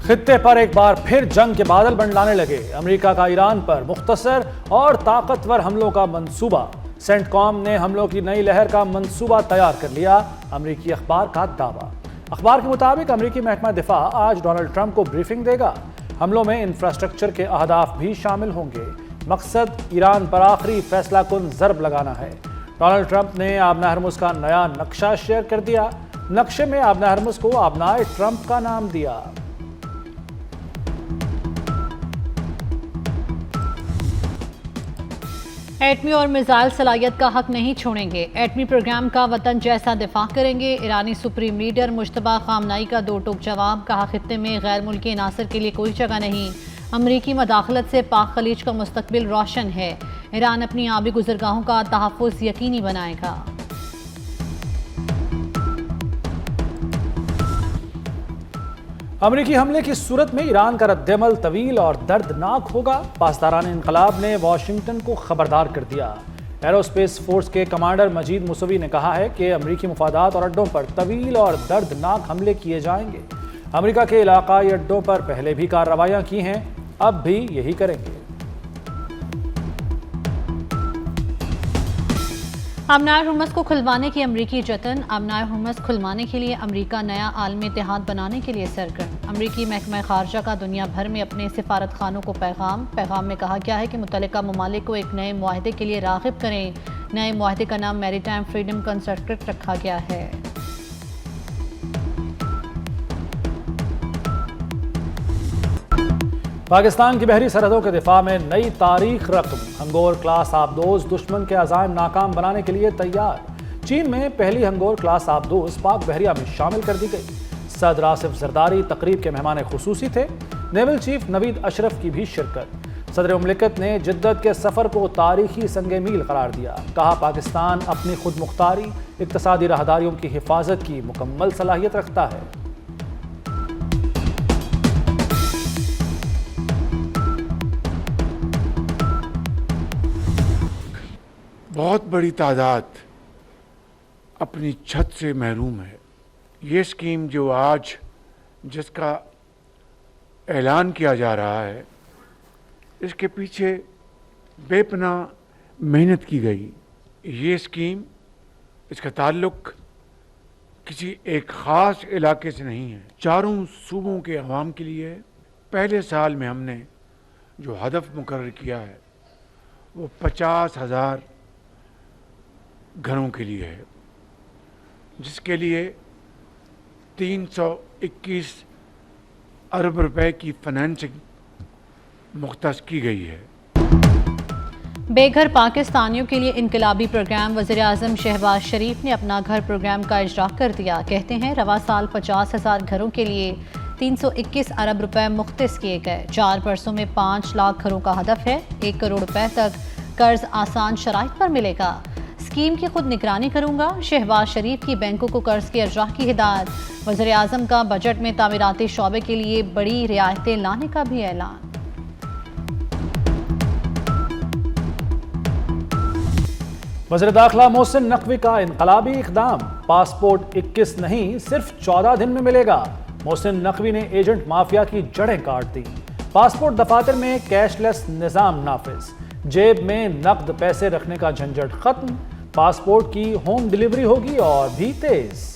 خطے پر ایک بار پھر جنگ کے بادل منڈلانے لگے۔ امریکہ کا ایران پر مختصر اور طاقتور حملوں کا منصوبہ۔ سینٹ کام نے حملوں کی نئی لہر کا منصوبہ تیار کر لیا، امریکی اخبار کا دعویٰ۔ اخبار کے مطابق امریکی محکمہ دفاع آج ڈونلڈ ٹرمپ کو بریفنگ دے گا۔ حملوں میں انفراسٹرکچر کے اہداف بھی شامل ہوں گے۔ مقصد ایران پر آخری فیصلہ کن ضرب لگانا ہے۔ ڈونلڈ ٹرمپ نے آبنہ ہرمز کا نیا نقشہ شیئر کر دیا۔ نقشے میں آبنہ ہرمز کو آبنائے ٹرمپ کا نام دیا۔ ایٹمی اور میزائل صلاحیت کا حق نہیں چھوڑیں گے، ایٹمی پروگرام کا وطن جیسا دفاع کریں گے۔ ایرانی سپریم لیڈر مجتبیٰ خامنائی کا دو ٹوک جواب، کہا خطے میں غیر ملکی عناصر کے لیے کوئی جگہ نہیں، امریکی مداخلت سے پاک خلیج کا مستقبل روشن ہے، ایران اپنی آبی گزرگاہوں کا تحفظ یقینی بنائے گا۔ امریکی حملے کی صورت میں ایران کا رد عمل طویل اور دردناک ہوگا۔ پاسداران انقلاب نے واشنگٹن کو خبردار کر دیا۔ ایرو اسپیس فورس کے کمانڈر مجید موسوی نے کہا ہے کہ امریکی مفادات اور اڈوں پر طویل اور دردناک حملے کیے جائیں گے۔ امریکہ کے علاقائی اڈوں پر پہلے بھی کارروائیاں کی ہیں، اب بھی یہی کریں گے۔ آبنائے ہرمز کو کھلوانے کی امریکی جتن، آبنائے ہرمز کھلوانے کے لیے امریکہ نیا عالمی اتحاد بنانے کے لیے سرگرم۔ امریکی محکمہ خارجہ کا دنیا بھر میں اپنے سفارت خانوں کو پیغام میں کہا گیا ہے کہ متعلقہ ممالک کو ایک نئے معاہدے کے لیے راغب کریں۔ نئے معاہدے کا نام میری ٹائم فریڈم کنسٹرکٹ رکھا گیا ہے۔ پاکستان کی بحری سرحدوں کے دفاع میں نئی تاریخ رقم، ہنگور کلاس آبدوز دشمن کے عزائم ناکام بنانے کے لیے تیار۔ چین میں پہلی ہنگور کلاس آبدوز پاک بحریہ میں شامل کر دی گئی۔ صدر آصف زرداری تقریب کے مہمان خصوصی تھے۔ نیول چیف نوید اشرف کی بھی شرکت۔ صدر مملکت نے جدت کے سفر کو تاریخی سنگ میل قرار دیا، کہا پاکستان اپنی خود مختاری، اقتصادی راہداریوں کی حفاظت کی مکمل صلاحیت رکھتا ہے۔ بہت بڑی تعداد اپنی چھت سے محروم ہے۔ یہ اسکیم جو آج جس کا اعلان کیا جا رہا ہے، اس کے پیچھے بے پناہ محنت کی گئی۔ یہ اسکیم، اس کا تعلق کسی ایک خاص علاقے سے نہیں ہے، چاروں صوبوں کے عوام کے لیے ہے۔ پہلے سال میں ہم نے جو ہدف مقرر کیا ہے وہ 50,000 گھروں کے لیے ہے، جس کے لیے 321 ارب روپے کی فنانسنگ مختص کی گئی ہے۔ بے گھر پاکستانیوں کے لیے انقلابی پروگرام، وزیر اعظم شہباز شریف نے اپنا گھر پروگرام کا اجرا کر دیا۔ کہتے ہیں رواں سال 50,000 گھروں کے لیے 321 ارب روپے مختص کیے گئے۔ 4 برسوں میں 5 لاکھ گھروں کا ہدف ہے۔ 1 کروڑ روپے تک قرض آسان شرائط پر ملے گا۔ اسکیم کی خود نگرانی کروں گا، شہباز شریف کی بینکوں کو قرض کے اجرا کی ہدایت۔ وزیر اعظم کا بجٹ میں تعمیراتی شعبے کے لیے بڑی رعایتیں لانے کا بھی اعلان۔ وزیر داخلہ محسن نقوی کا انقلابی اقدام، پاسپورٹ 21 نہیں صرف 14 دن میں ملے گا۔ محسن نقوی نے ایجنٹ مافیا کی جڑیں کاٹ دی۔ پاسپورٹ دفاتر میں کیش لیس نظام نافذ، جیب میں نقد پیسے رکھنے کا جھنجٹ ختم، پاسپورٹ کی ہوم ڈیلیوری ہوگی اور بھی تیز۔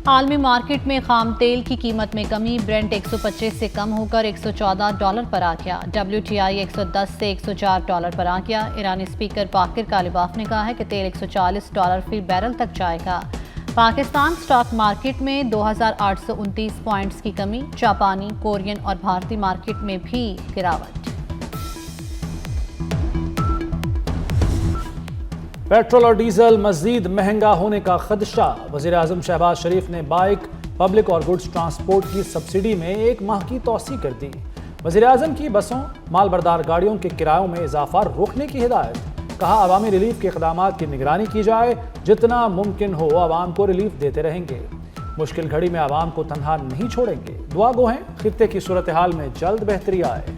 عالمی مارکیٹ میں خام تیل کی قیمت میں کمی، برنٹ 125 سے کم ہو کر $114 پر آ گیا، WTI 110 سے $104 پر آ گیا۔ ایرانی اسپیکر باقر کالباف نے کہا ہے کہ تیل $140 فی بیرل تک جائے گا۔ پاکستان سٹاک مارکیٹ میں 2829 پوائنٹس کی کمی، جاپانی، کورین اور بھارتی مارکیٹ میں بھی گراوٹ۔ پیٹرول اور ڈیزل مزید مہنگا ہونے کا خدشہ، وزیر اعظم شہباز شریف نے بائک، پبلک اور گڈز ٹرانسپورٹ کی سبسڈی میں 1 ماہ کی توسیع کر دی۔ وزیر اعظم کی بسوں، مال بردار گاڑیوں کے کرایوں میں اضافہ روکنے کی ہدایت، کہا عوامی ریلیف کے اقدامات کی نگرانی کی جائے، جتنا ممکن ہو عوام کو ریلیف دیتے رہیں گے، مشکل گھڑی میں عوام کو تنہا نہیں چھوڑیں گے، دعا گو ہیں خطے کی صورتحال میں جلد بہتری آئے۔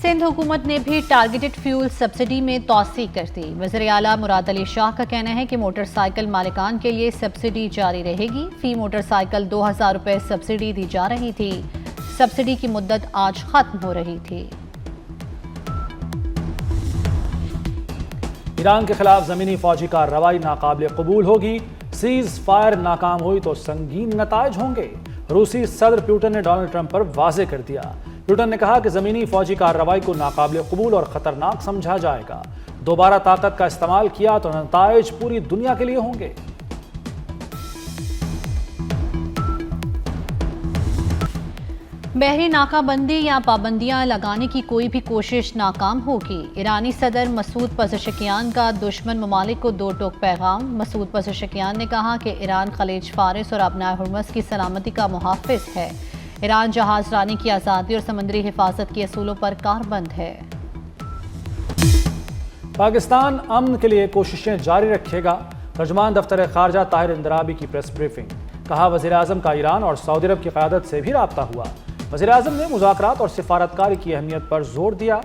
سندھ سندھ حکومت نے بھی ٹارگیٹڈ فیول سبسڈی میں توسیع کر دی۔ وزیر اعلیٰ مراد علی شاہ کا کہنا ہے کہ موٹر سائیکل مالکان کے لیے سبسڈی جاری رہے گی۔ فی موٹر سائیکل 2000 روپے سبسڈی دی جا رہی تھی۔ سبسڈی کی مدت آج ختم ہو رہی تھی۔ ایران کے خلاف زمینی فوجی کارروائی ناقابل قبول ہوگی، سیز فائر ناکام ہوئی تو سنگین نتائج ہوں گے۔ روسی صدر پیوٹن نے ڈونلڈ ٹرمپ پر واضح کر دیا۔ پیوٹن نے کہا کہ زمینی فوجی کارروائی کو ناقابل قبول اور خطرناک سمجھا جائے گا۔ دوبارہ طاقت کا استعمال کیا تو نتائج پوری دنیا کے لیے ہوں گے۔ بحری ناکہ بندی یا پابندیاں لگانے کی کوئی بھی کوشش ناکام ہوگی۔ ایرانی صدر مسعود پزشکیان کا دشمن ممالک کو دو ٹوک پیغام۔ مسعود پزشکیان نے کہا کہ ایران خلیج فارس اور ابنائے ہرمز کی سلامتی کا محافظ ہے۔ ایران جہاز رانی کی آزادی اور سمندری حفاظت کے اصولوں پر کاربند ہے۔ پاکستان امن کے لیے کوششیں جاری رکھے گا، ترجمان دفتر خارجہ طاہر اندرابی کی پریس بریفنگ۔ کہا وزیر اعظم کا ایران اور سعودی عرب کی قیادت سے بھی رابطہ ہوا۔ وزیر اعظم نے مذاکرات اور سفارتکاری کی اہمیت پر زور دیا۔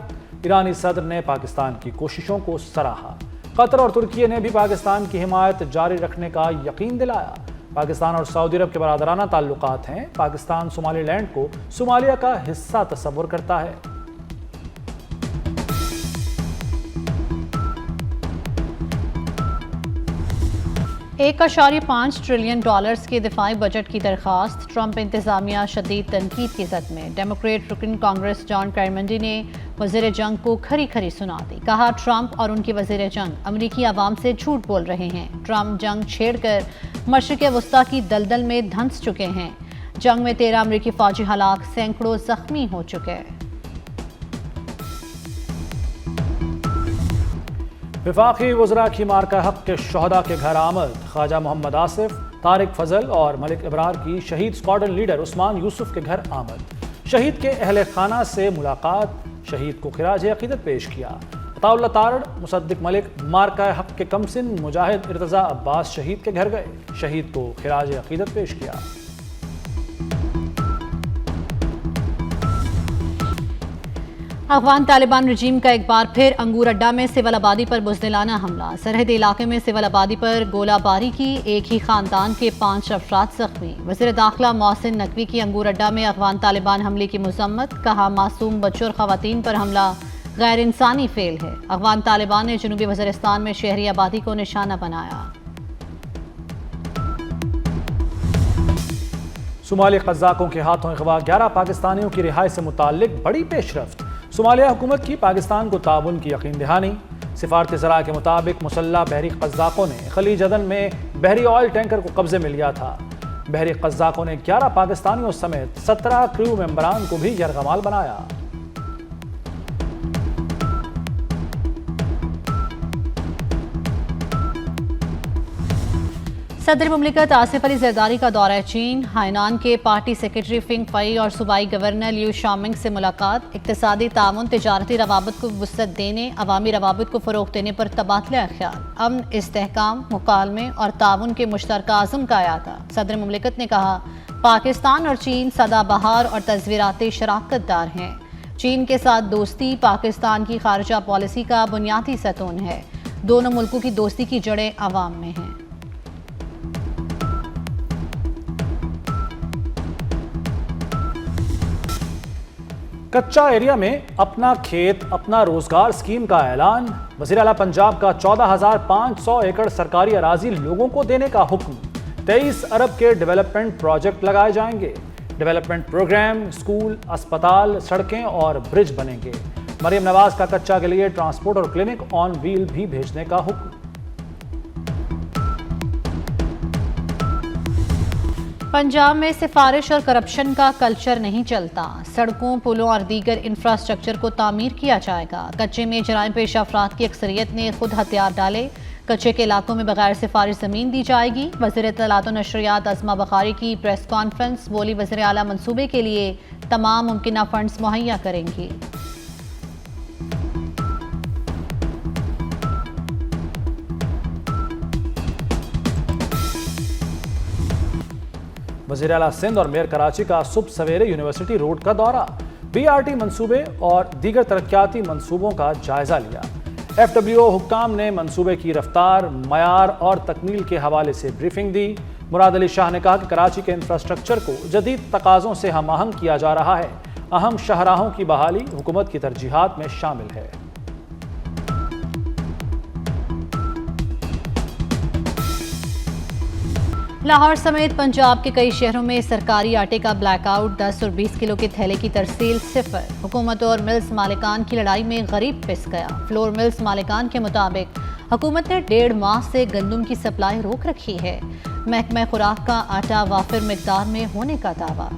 ایرانی صدر نے پاکستان کی کوششوں کو سراہا۔ قطر اور ترکیہ نے بھی پاکستان کی حمایت جاری رکھنے کا یقین دلایا۔ پاکستان اور سعودی عرب کے برادرانہ تعلقات ہیں۔ پاکستان صومالی لینڈ کو صومالیہ کا حصہ تصور کرتا ہے۔ 1.5 ٹریلین ڈالرز کے دفاعی بجٹ کی درخواست۔ ٹرمپ انتظامیہ شدید تنقید کی زد میں۔ ڈیموکریٹ رکن کانگریس جان کیرمنڈی نے وزیر جنگ کو کھری کھری سنا دی۔ کہا ٹرمپ اور ان کی وزیر جنگ امریکی عوام سے جھوٹ بول رہے ہیں۔ ٹرمپ جنگ چھیڑ کر مشرق وسطی کی دلدل میں دھنس چکے ہیں۔ جنگ میں 13 امریکی فوجی ہلاک، سینکڑوں زخمی ہو چکے۔ وفاقی وزراء کی مارکہ حق کے شہداء کے گھر آمد۔ خواجہ محمد آصف، طارق فضل اور ملک ابرار کی شہید اسکواڈرن لیڈر عثمان یوسف کے گھر آمد۔ شہید کے اہل خانہ سے ملاقات، شہید کو خراج عقیدت پیش کیا۔ عطا اللہ تارڑ، مصدق ملک، مارکہ حق کے کمسن مجاہد ارتضیٰ عباس شہید کے گھر گئے، شہید کو خراج عقیدت پیش کیا۔ افغان طالبان رجیم کا ایک بار پھر انگور اڈہ میں سول آبادی پر بزدلانہ حملہ۔ سرحدی علاقے میں سول آبادی پر گولہ باری کی، ایک ہی خاندان کے 5 افراد زخمی۔ وزیر داخلہ محسن نقوی کی انگور اڈہ میں افغان طالبان حملے کی مذمت۔ کہا معصوم بچوں اور خواتین پر حملہ غیر انسانی فعل ہے۔ افغان طالبان نے جنوبی وزیرستان میں شہری آبادی کو نشانہ بنایا۔ صومالی قزاقوں کے ہاتھوں اغوا 11 پاکستانیوں کی رہائی سے متعلق بڑی پیش رفت۔ صومالیہ حکومت کی پاکستان کو تعاون کی یقین دہانی۔ سفارتی ذرائع کے مطابق مسلح بحری قزاقوں نے خلیج عدن میں بحری آئل ٹینکر کو قبضے میں لیا تھا۔ بحری قزاقوں نے 11 پاکستانیوں سمیت 17 کریو ممبران کو بھی یرغمال بنایا۔ صدر مملکت آصف علی زرداری کا دورہ چین۔ ہائنان کے پارٹی سیکرٹری فنگ فئی اور صوبائی گورنر لیو شامنگ سے ملاقات۔ اقتصادی تعاون، تجارتی روابط کو وسعت دینے، عوامی روابط کو فروغ دینے پر تبادلہ خیال۔ امن، استحکام، مکالمے اور تعاون کے مشترکہ عزم کا اعادہ۔ صدر مملکت نے کہا پاکستان اور چین سدا بہار اور تصویراتی شراکت دار ہیں۔ چین کے ساتھ دوستی پاکستان کی خارجہ پالیسی کا بنیادی ستون ہے۔ دونوں ملکوں کی دوستی کی جڑیں عوام میں ہیں۔ کچا ایریا میں اپنا کھیت اپنا روزگار اسکیم کا اعلان۔ وزیر اعلیٰ پنجاب کا 14,500 ایکڑ سرکاری اراضی لوگوں کو دینے کا حکم۔ 23 ارب کے ڈیولپمنٹ پروجیکٹ لگائے جائیں گے۔ ڈیولپمنٹ پروگرام، اسکول، اسپتال، سڑکیں اور برج بنیں گے۔ مریم نواز کا کچا کے لیے ٹرانسپورٹ اور کلینک آن ویل بھی بھیجنے کا حکم۔ پنجاب میں سفارش اور کرپشن کا کلچر نہیں چلتا۔ سڑکوں، پلوں اور دیگر انفراسٹرکچر کو تعمیر کیا جائے گا۔ کچے میں جرائم پیشہ افراد کی اکثریت نے خود ہتھیار ڈالے۔ کچے کے علاقوں میں بغیر سفارش زمین دی جائے گی۔ وزیر اطلاعات و نشریات عظمہ بخاری کی پریس کانفرنس۔ بولی وزیر اعلیٰ منصوبے کے لیے تمام ممکنہ فنڈز مہیا کریں گی۔ وزیر اعلیٰ سندھ اور میئر کراچی کا صبح سویرے یونیورسٹی روڈ کا دورہ۔ BRT منصوبے اور دیگر ترقیاتی منصوبوں کا جائزہ لیا۔ FWO حکام نے منصوبے کی رفتار، معیار اور تکمیل کے حوالے سے بریفنگ دی۔ مراد علی شاہ نے کہا کہ کراچی کے انفراسٹرکچر کو جدید تقاضوں سے ہم آہنگ کیا جا رہا ہے۔ اہم شاہراہوں کی بحالی حکومت کی ترجیحات میں شامل ہے۔ لاہور سمیت پنجاب کے کئی شہروں میں سرکاری آٹے کا بلیک آؤٹ، 10 اور 20 کلو کے تھیلے کی ترسیل 0۔ حکومت اور ملز مالکان کی لڑائی میں غریب پس گیا۔ فلور ملز مالکان کے مطابق حکومت نے 1.5 ماہ سے گندم کی سپلائی روک رکھی ہے۔ محکمہ خوراک کا آٹا وافر مقدار میں ہونے کا دعویٰ۔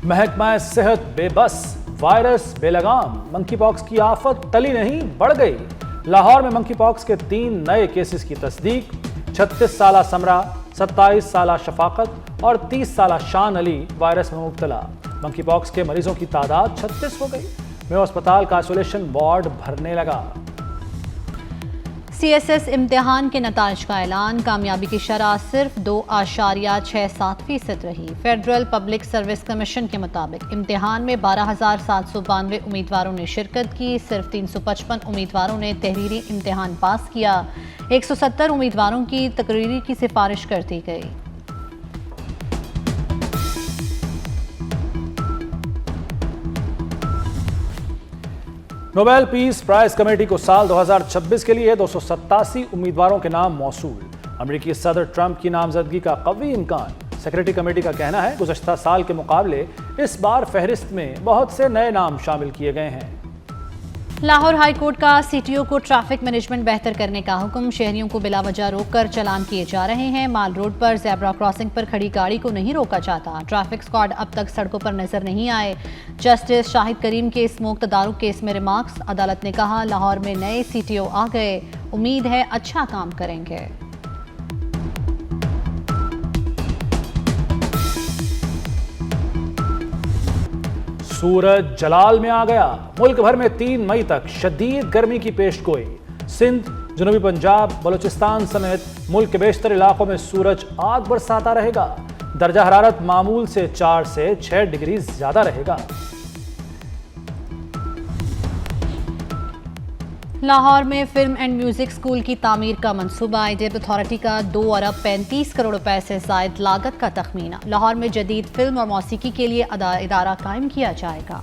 محکمہ صحت بے بس، وائرس بے لگام، منکی پاکس کی آفت ٹلی نہیں، بڑھ گئی۔ لاہور میں منکی پاکس کے 3 نئے کیسز کی تصدیق۔ 36 سالہ سمرہ، 27 سالہ شفاقت اور 30 سالہ شان علی وائرس میں مبتلا۔ منکی پاکس کے مریضوں کی تعداد 36 ہو گئی۔ میو اسپتال کا آئسولیشن وارڈ بھرنے لگا۔ CSS امتحان کے نتائج کا اعلان، کامیابی کی شرح صرف 2.67% رہی۔ فیڈرل پبلک سروس کمیشن کے مطابق امتحان میں 12,792 امیدواروں نے شرکت کی، صرف 355 امیدواروں نے تحریری امتحان پاس کیا، 170 امیدواروں کی تقرری کی سفارش کر دی گئی۔ نوبل پیس پرائز کمیٹی کو سال 2026 کے لیے 287 امیدواروں کے نام موصول۔ امریکی صدر ٹرمپ کی نامزدگی کا قوی امکان۔ سیکریٹری کمیٹی کا کہنا ہے گزشتہ سال کے مقابلے اس بار فہرست میں بہت سے نئے نام شامل کیے گئے ہیں۔ لاہور ہائی کورٹ کا CTO کو ٹریفک مینجمنٹ بہتر کرنے کا حکم، شہریوں کو بلا وجہ روک کر چلان کیے جا رہے ہیں۔ مال روڈ پر زیبرا کراسنگ پر کھڑی گاڑی کو نہیں روکا جاتا۔ ٹریفک اسکواڈ اب تک سڑکوں پر نظر نہیں آئے۔ جسٹس شاہد کریم کے اسموک تدارک کیس میں ریمارکس، عدالت نے کہا لاہور میں نئے CTO آ گئے، امید ہے اچھا کام کریں گے۔ سورج جلال میں آ گیا، ملک بھر میں 3 مئی تک شدید گرمی کی پیش گوئی۔ سندھ، جنوبی پنجاب، بلوچستان سمیت ملک کے بیشتر علاقوں میں سورج آگ برساتا رہے گا۔ درجہ حرارت معمول سے 4 سے 6 ڈگری زیادہ رہے گا۔ لاہور میں فلم اینڈ میوزک اسکول کی تعمیر کا منصوبہ، ایڈب اتھارٹی کا 2 ارب 35 کروڑ روپے سے زائد لاگت کا تخمینہ۔ لاہور میں جدید فلم اور موسیقی کے لیے ادارہ قائم کیا جائے گا۔